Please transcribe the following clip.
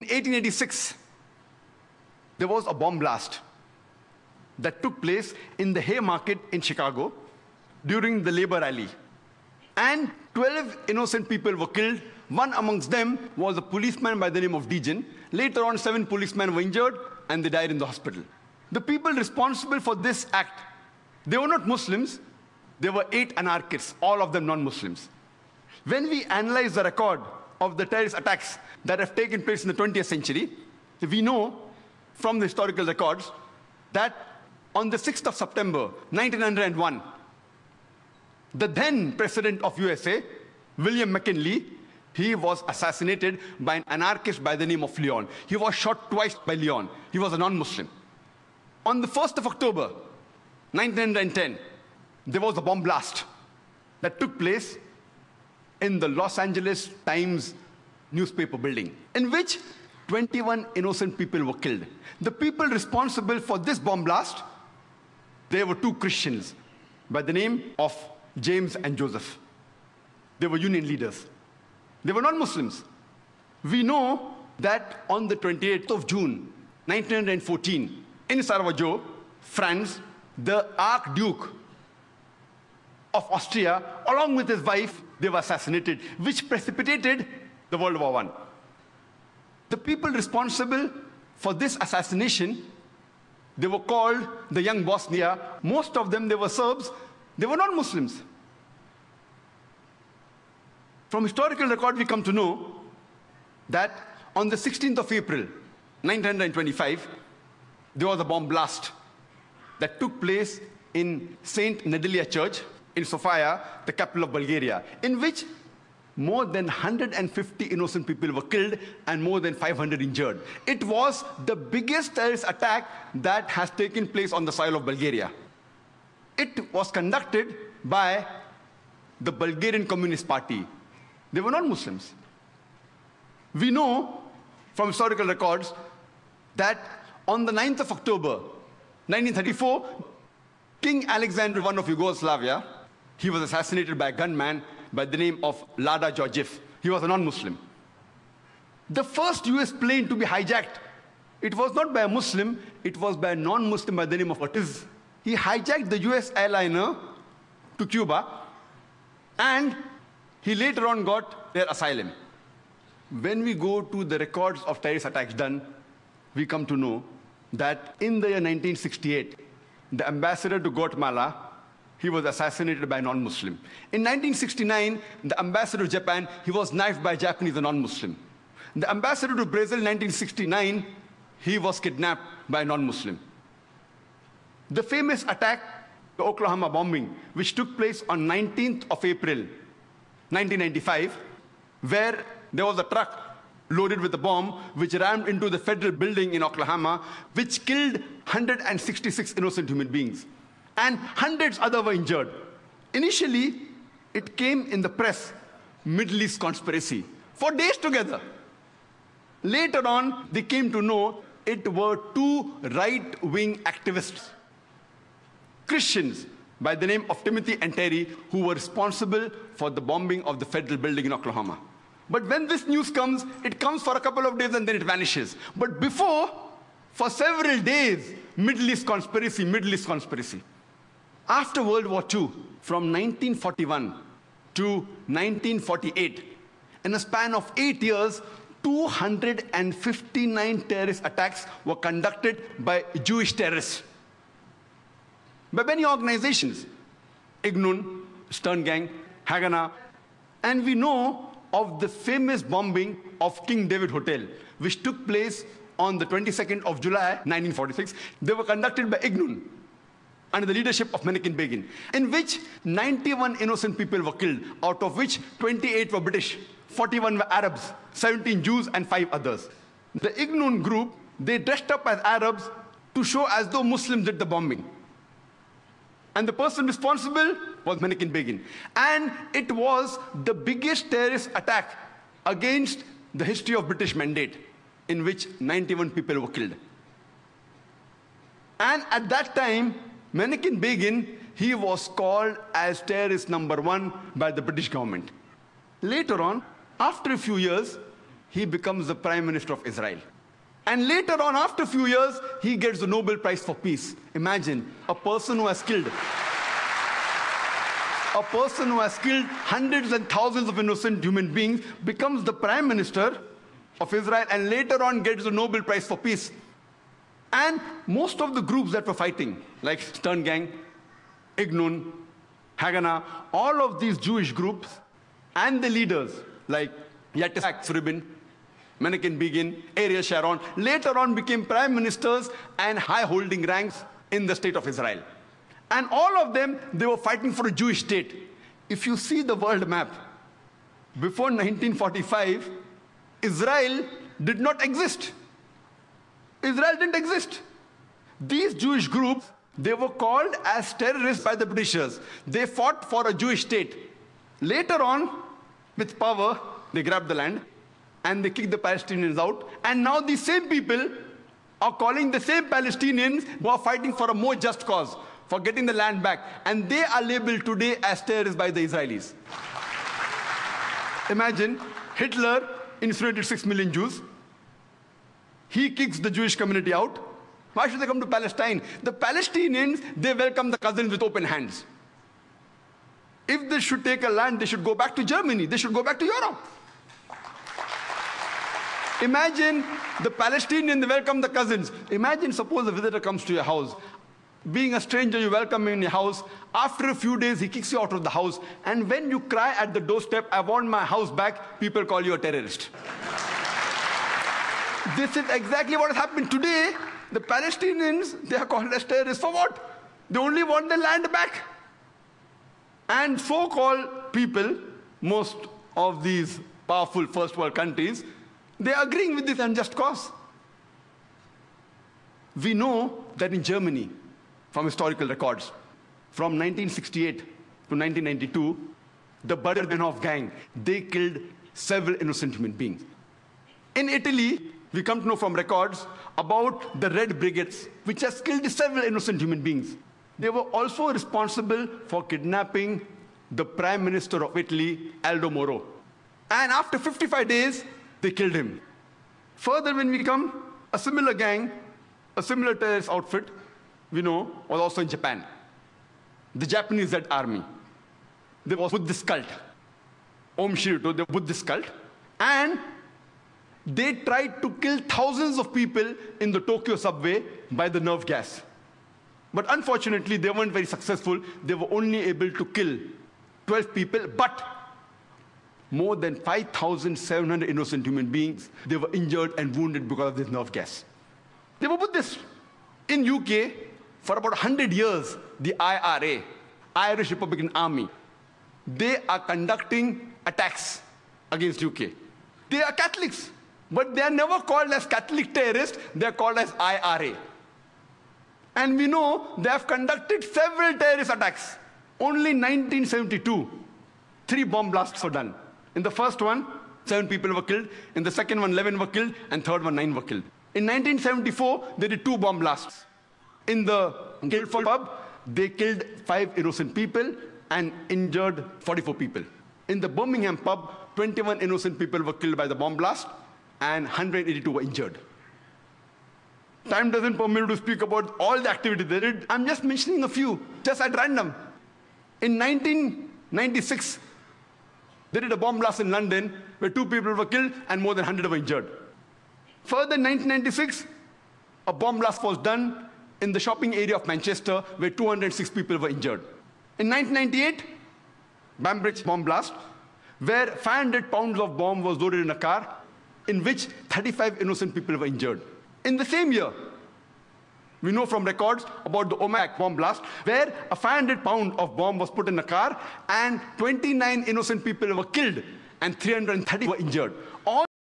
1886, there was a bomb blast that took place in the Haymarket in Chicago during the labor rally. And 12 innocent people were killed. One amongst them was a policeman by the name of Dejan. Later on, 7 policemen were injured and they died in the hospital. The people responsible for this act, they were not Muslims, they were 8 anarchists, all of them non-Muslims. When we analyze the record of the terrorist attacks that have taken place in the 20th century, we know from the historical records that on the 6th of September, 1901, the then president of USA, William McKinley, he was assassinated by an anarchist by the name of Leon. He was shot twice by Leon. He was a non-Muslim. On the 1st of October, 1910, there was a bomb blast that took place in the Los Angeles Times newspaper building, in which 21 innocent people were killed. The people responsible for this bomb blast, they were 2 Christians by the name of James and Joseph. They were union leaders. They were non-Muslims. We know that on the 28th of June, 1914, in Sarajevo, France, the Archduke of Austria, along with his wife, they were assassinated, which precipitated the World War I. The people responsible for this assassination, they were called the Young Bosnia. Most of them, they were Serbs. They were non-Muslims. From historical record, we come to know that on the 16th of April, 1925, there was a bomb blast that took place in St. Nedelia Church in Sofia, the capital of Bulgaria, in which more than 150 innocent people were killed and more than 500 injured. It was the biggest terrorist attack that has taken place on the soil of Bulgaria. It was conducted by the Bulgarian Communist Party. They were non-Muslims. We know from historical records that on the 9th of October, 1934, King Alexander I of Yugoslavia, he was assassinated by a gunman by the name of Lada Georgiev. He was a non-Muslim. The first US plane to be hijacked, it was not by a Muslim, it was by a non-Muslim by the name of Ortiz. He hijacked the US airliner to Cuba, and he later on got their asylum. When we go to the records of terrorist attacks done, we come to know that in the year 1968, the ambassador to Guatemala, he was assassinated by a non-Muslim. In 1969, the ambassador to Japan, he was knifed by a Japanese, a non-Muslim. The ambassador to Brazil in 1969, he was kidnapped by a non-Muslim. The famous attack, the Oklahoma bombing, which took place on 19th of April, 1995, where there was a truck loaded with a bomb which rammed into the federal building in Oklahoma, which killed 166 innocent human beings. And hundreds other were injured. Initially, it came in the press, Middle East conspiracy, for days together. Later on, they came to know it were 2 right-wing activists, Christians by the name of Timothy and Terry, who were responsible for the bombing of the federal building in Oklahoma. But when this news comes, it comes for a couple of days and then it vanishes. But before, for several days, Middle East conspiracy, Middle East conspiracy. After World War II, from 1941 to 1948, in a span of 8 years, 259 terrorist attacks were conducted by Jewish terrorists, by many organizations, Ignun, Stern Gang, Haganah, and we know of the famous bombing of King David Hotel, which took place on the 22nd of July, 1946. They were conducted by Ignun, under the leadership of Menachem Begin, in which 91 innocent people were killed, out of which 28 were British, 41 were Arabs, 17 Jews, and 5 others. The Ignun group, they dressed up as Arabs to show as though Muslims did the bombing. And the person responsible was Menachem Begin. And it was the biggest terrorist attack against the history of British Mandate, in which 91 people were killed. And at that time, Menachem Begin, he was called as terrorist #1 by the British government. Later on, after a few years, he becomes the Prime Minister of Israel. And later on, after a few years, he gets the Nobel Prize for Peace. Imagine a person who has killed hundreds and thousands of innocent human beings becomes the Prime Minister of Israel and later on gets the Nobel Prize for Peace. And most of the groups that were fighting, like Stern Gang, Ignun, Haganah, all of these Jewish groups and the leaders like Yitzhak Rabin, Menachem Begin, Ariel Sharon, later on became prime ministers and high-holding ranks in the state of Israel. And all of them, they were fighting for a Jewish state. If you see the world map, before 1945, Israel did not exist. Israel didn't exist. These Jewish groups, they were called as terrorists by the Britishers. They fought for a Jewish state. Later on, with power, they grabbed the land and they kicked the Palestinians out. And now these same people are calling the same Palestinians who are fighting for a more just cause, for getting the land back. And they are labeled today as terrorists by the Israelis. Imagine, Hitler incinerated 6 million Jews. He kicks the Jewish community out. Why should they come to Palestine? The Palestinians, they welcome the cousins with open hands. If they should take a land, they should go back to Germany. They should go back to Europe. Imagine the Palestinians, they welcome the cousins. Imagine, suppose a visitor comes to your house. Being a stranger, you welcome him in your house. After a few days, he kicks you out of the house. And when you cry at the doorstep, I want my house back, people call you a terrorist. This is exactly what has happened today. The Palestinians, they are called as terrorists. For what? They only want their land back. And so-called people, most of these powerful first world countries, they are agreeing with this unjust cause. We know that in Germany, from historical records, from 1968 to 1992, the Bader-Meinhof gang, they killed several innocent human beings. In Italy, we come to know from records about the Red Brigades, which has killed several innocent human beings. They were also responsible for kidnapping the Prime Minister of Italy, Aldo Moro. And after 55 days, they killed him. Further, when we come, a similar gang, a similar terrorist outfit, we know, was also in Japan. The Japanese Red Army. They were Buddhist cult. Om Shirito, the Buddhist cult. And they tried to kill thousands of people in the Tokyo subway by the nerve gas. But unfortunately, they weren't very successful. They were only able to kill 12 people, but more than 5,700 innocent human beings, they were injured and wounded because of this nerve gas. They were Buddhists. In UK, for about 100 years, the IRA, Irish Republican Army, they are conducting attacks against UK. They are Catholics, but they are never called as Catholic terrorists, they are called as IRA. And we know they have conducted several terrorist attacks. Only in 1972, 3 bomb blasts were done. In the first one, 7 people were killed. In the second one, 11 were killed. And third one, 9 were killed. In 1974, they did 2 bomb blasts. In the Guildford pub, they killed 5 innocent people and injured 44 people. In the Birmingham pub, 21 innocent people were killed by the bomb blast and 182 were injured. Time doesn't permit me to speak about all the activities they did. I'm just mentioning a few, just at random. In 1996, they did a bomb blast in London where 2 people were killed and more than 100 were injured. Further, in 1996, a bomb blast was done in the shopping area of Manchester where 206 people were injured. In 1998, Bambridge bomb blast, where 500 pounds of bomb was loaded in a car, in which 35 innocent people were injured. In the same year, we know from records about the Omak bomb blast, where a 500-pound of bomb was put in a car and 29 innocent people were killed and 330 were injured. All